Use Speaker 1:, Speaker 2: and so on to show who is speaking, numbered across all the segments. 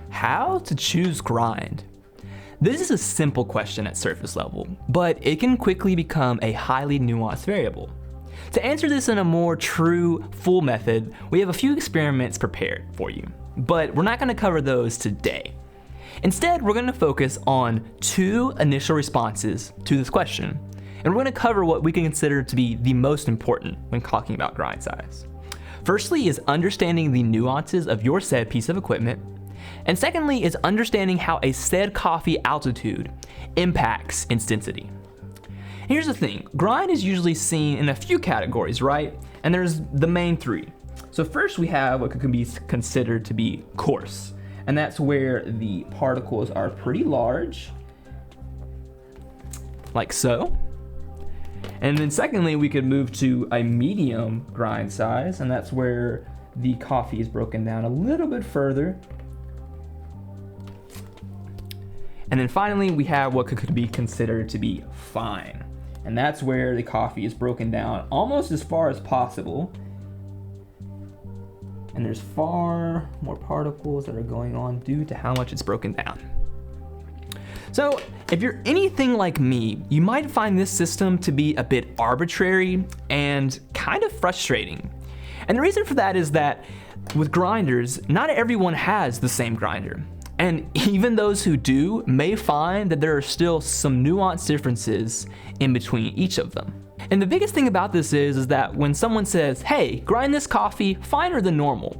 Speaker 1: How to choose grind? This is a simple question at surface level, but it can quickly become a highly nuanced variable. To answer this in a more true, full method, we have a few experiments prepared for you, but we're not going to cover those today. Instead, we're going to focus on 2 initial responses to this question, and we're going to cover what we can consider to be the most important when talking about grind size. Firstly is understanding the nuances of your said piece of equipment, and secondly is understanding how a said coffee altitude impacts intensity. Here's the thing, grind is usually seen in a few categories, right? And there's the main 3. So first we have what can be considered to be coarse, and that's where the particles are pretty large, like so. And then secondly, we could move to a medium grind size, and that's where the coffee is broken down a little bit further. And then finally, we have what could be considered to be fine, and that's where the coffee is broken down almost as far as possible. And there's far more particles that are going on due to how much it's broken down. So if you're anything like me, you might find this system to be a bit arbitrary and kind of frustrating. And the reason for that is that with grinders, not everyone has the same grinder. And even those who do may find that there are still some nuanced differences in between each of them. And the biggest thing about this is that when someone says, hey, grind this coffee finer than normal,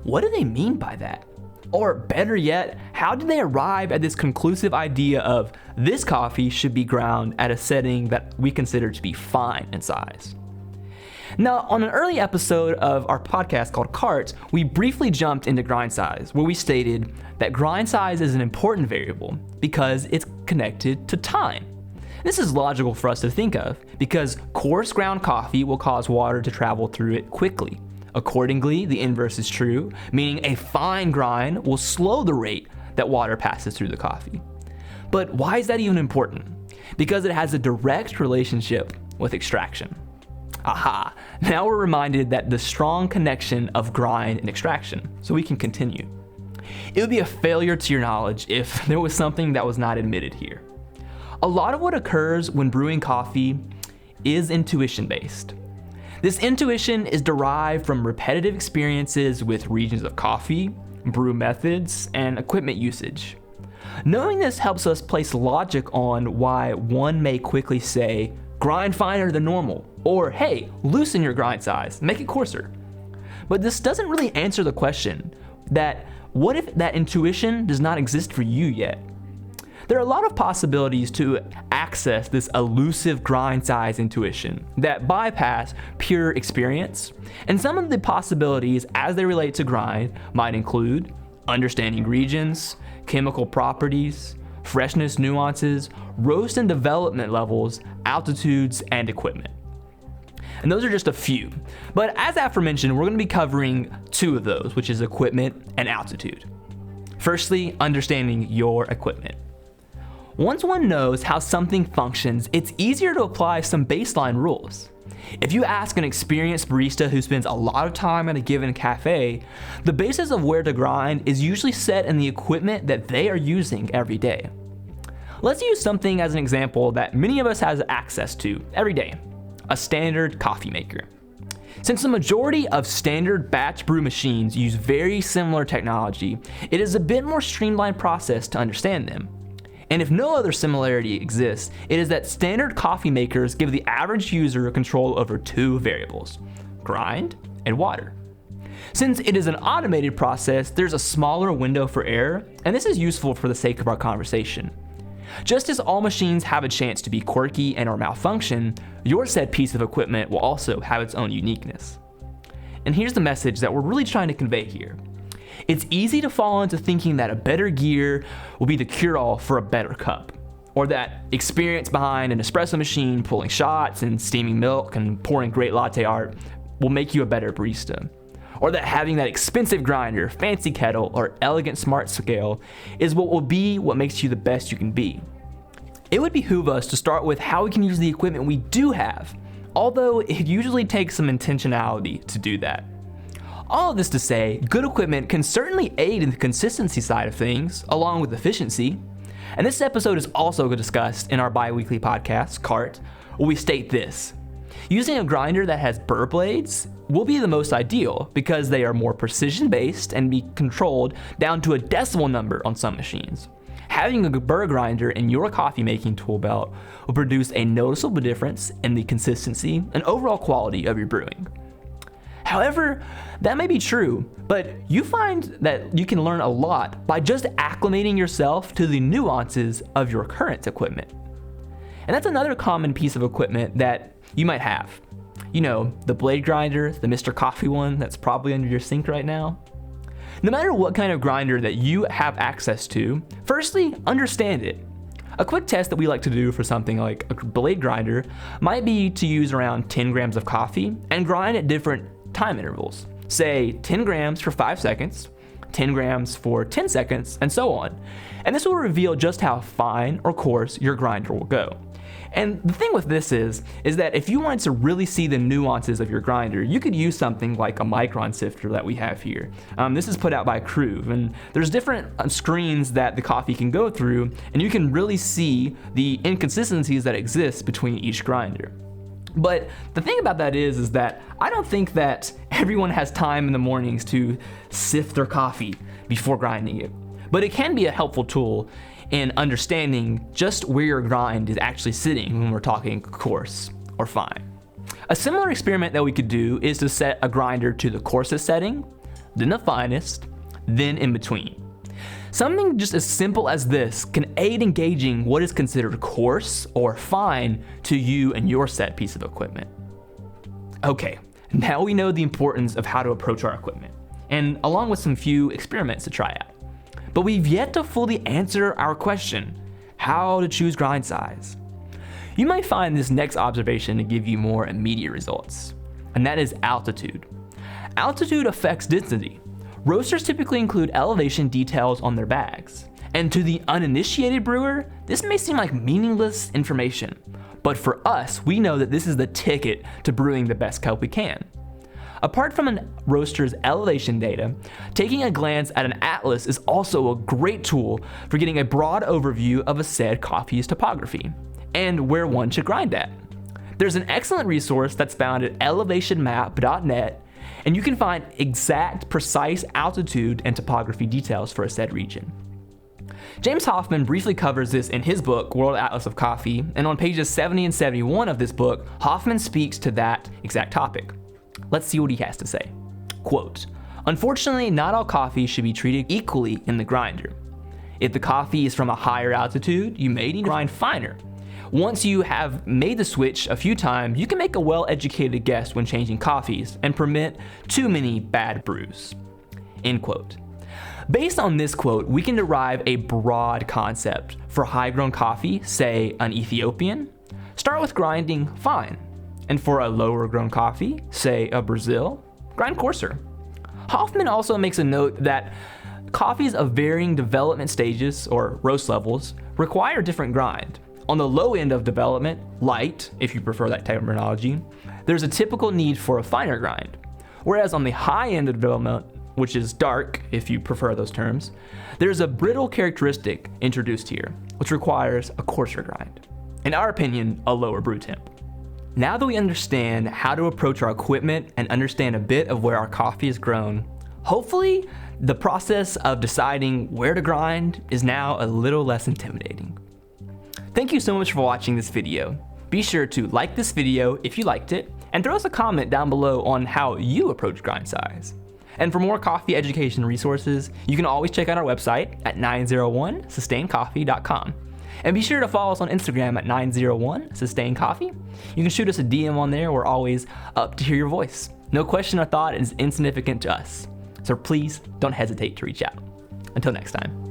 Speaker 1: what do they mean by that? Or better yet, how did they arrive at this conclusive idea of this coffee should be ground at a setting that we consider to be fine in size? Now, on an early episode of our podcast called Carts, we briefly jumped into grind size, where we stated that grind size is an important variable because it's connected to time. This is logical for us to think of because coarse ground coffee will cause water to travel through it quickly. Accordingly, the inverse is true, meaning a fine grind will slow the rate that water passes through the coffee. But why is that even important? Because it has a direct relationship with extraction. Aha, now we're reminded that the strong connection of grind and extraction, so we can continue. It would be a failure to your knowledge if there was something that was not admitted here. A lot of what occurs when brewing coffee is intuition-based. This intuition is derived from repetitive experiences with regions of coffee, brew methods, and equipment usage. Knowing this helps us place logic on why one may quickly say, grind finer than normal, or hey, loosen your grind size, make it coarser. But this doesn't really answer the question that what if that intuition does not exist for you yet? There are a lot of possibilities to access this elusive grind size intuition that bypass pure experience, and some of the possibilities as they relate to grind might include understanding regions, chemical properties, freshness nuances, roast and development levels, altitudes, and equipment. And those are just a few, but as aforementioned, we're going to be covering 2 of those, which is equipment and altitude. Firstly, understanding your equipment. Once one knows how something functions, it's easier to apply some baseline rules. If you ask an experienced barista who spends a lot of time at a given cafe, the basis of where to grind is usually set in the equipment that they are using every day. Let's use something as an example that many of us has access to every day, a standard coffee maker. Since the majority of standard batch brew machines use very similar technology, it is a bit more streamlined process to understand them. And if no other similarity exists, it is that standard coffee makers give the average user control over 2 variables, grind and water. Since it is an automated process, there's a smaller window for error, and this is useful for the sake of our conversation. Just as all machines have a chance to be quirky and or malfunction, your said piece of equipment will also have its own uniqueness. And here's the message that we're really trying to convey here. It's easy to fall into thinking that a better gear will be the cure-all for a better cup, or that experience behind an espresso machine pulling shots and steaming milk and pouring great latte art will make you a better barista, or that having that expensive grinder, fancy kettle, or elegant smart scale is what will be what makes you the best you can be. It would behoove us to start with how we can use the equipment we do have, although it usually takes some intentionality to do that. All of this to say, good equipment can certainly aid in the consistency side of things, along with efficiency. And this episode is also discussed in our bi-weekly podcast, CART, where we state this. Using a grinder that has burr blades will be the most ideal because they are more precision-based and be controlled down to a decimal number on some machines. Having a burr grinder in your coffee making tool belt will produce a noticeable difference in the consistency and overall quality of your brewing. However, that may be true, but you find that you can learn a lot by just acclimating yourself to the nuances of your current equipment. And that's another common piece of equipment that you might have. You know, the blade grinder, the Mr. Coffee one that's probably under your sink right now. No matter what kind of grinder that you have access to, firstly, understand it. A quick test that we like to do for something like a blade grinder might be to use around 10 grams of coffee and grind at different time intervals. Say 10 grams for 5 seconds, 10 grams for 10 seconds, and so on. And this will reveal just how fine or coarse your grinder will go. And the thing with this is that if you wanted to really see the nuances of your grinder, you could use something like a micron sifter that we have here. This is put out by Cruve, and there's different screens that the coffee can go through, and you can really see the inconsistencies that exist between each grinder. But the thing about that is that I don't think that everyone has time in the mornings to sift their coffee before grinding it. But it can be a helpful tool in understanding just where your grind is actually sitting when we're talking coarse or fine. A similar experiment that we could do is to set a grinder to the coarsest setting, then the finest, then in between. Something just as simple as this can aid in gauging what is considered coarse or fine to you and your set piece of equipment. Okay, now we know the importance of how to approach our equipment, and along with some few experiments to try out. But we've yet to fully answer our question, how to choose grind size. You might find this next observation to give you more immediate results, and that is altitude. Altitude affects density. Roasters typically include elevation details on their bags, and to the uninitiated brewer, this may seem like meaningless information, but for us, we know that this is the ticket to brewing the best cup we can. Apart from a roaster's elevation data, taking a glance at an atlas is also a great tool for getting a broad overview of a said coffee's topography, and where one should grind at. There's an excellent resource that's found at elevationmap.net, and you can find exact, precise altitude and topography details for a said region. James Hoffman briefly covers this in his book, World Atlas of Coffee, and on pages 70 and 71 of this book, Hoffman speaks to that exact topic. Let's see what he has to say. Quote, "Unfortunately, not all coffee should be treated equally in the grinder. If the coffee is from a higher altitude, you may need to grind finer. Once you have made the switch a few times, you can make a well-educated guess when changing coffees and prevent too many bad brews." End quote. Based on this quote, we can derive a broad concept for high-grown coffee, say an Ethiopian. Start with grinding fine. And for a lower grown coffee, say a Brazil, grind coarser. Hoffman also makes a note that coffees of varying development stages or roast levels require different grind. On the low end of development, light, if you prefer that terminology, there's a typical need for a finer grind. Whereas on the high end of development, which is dark, if you prefer those terms, there's a brittle characteristic introduced here, which requires a coarser grind. In our opinion, a lower brew temp. Now that we understand how to approach our equipment and understand a bit of where our coffee is grown, hopefully the process of deciding where to grind is now a little less intimidating. Thank you so much for watching this video. Be sure to like this video if you liked it, and throw us a comment down below on how you approach grind size. And for more coffee education resources, you can always check out our website at 901sustaincoffee.com. And be sure to follow us on Instagram at 901sustaincoffee. You can shoot us a DM on there. We're always up to hear your voice. No question or thought is insignificant to us. So please don't hesitate to reach out. Until next time.